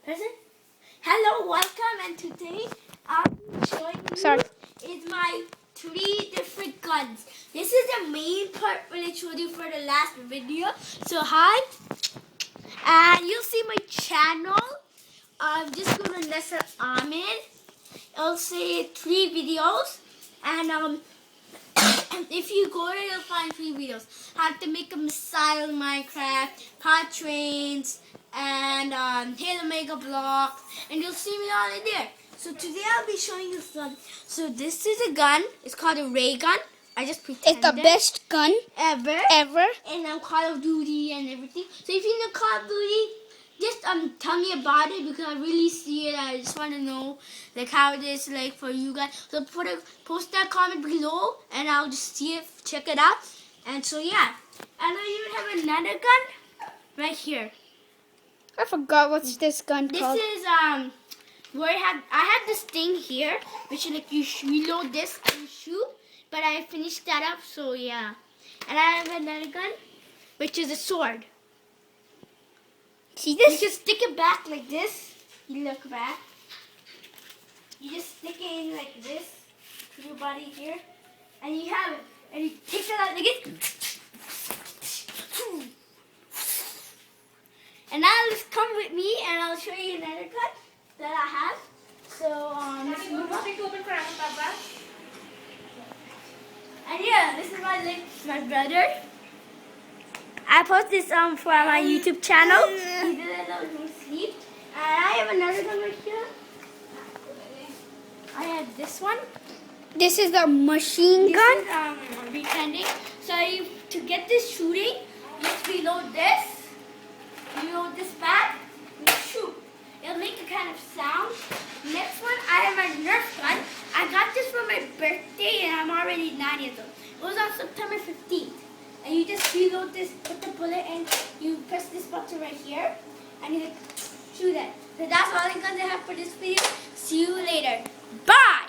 Listen. Hello, welcome, and today I'm showing you is my 3 different guns. This is the main part when I showed you for the last video. So hi, and you'll see my channel. I'm just gonna listen Ahmed. I'll say 3 videos, and if you go there, you'll find 3 videos. How to make a missile in Minecraft, car trains, and Halo Mega Block, and you'll see me all in there. So today I'll be showing you some. So this is a gun. It's called a ray gun. I just pretended. It's the best gun ever. Ever. And Call of Duty and everything. So if you know Call of Duty, just tell me about it because I really see it. I just want to know like how it is like for you guys. So post that comment below and I'll just see it, check it out. And so yeah, and I even have another gun right here. I forgot what's this gun called. This is where I had this thing here, which like you reload this and you shoot. But I finished that up, so yeah. And I have another gun, which is a sword. See this? You just stick it back like this. You look back. You just stick it in like this to your body here, and you have it. And you take it out like this. And now just come with me, and I'll show you another gun that I have. So let's move on. And yeah, this is my brother. I post this for my YouTube channel. He didn't know he was asleep. And I have another gun right here. I have this one. This is the machine gun. This is pretending. So to get this shooting, just reload this. Reload this back. And shoot. It'll make a kind of sound. Next one, I have my Nerf gun. I got this for my birthday and I'm already 9 years old. It was on September 15th. And you just reload this, put the bullet in, you press this button right here, and you shoot it. So that's all the guns I have for this video. See you later. Bye!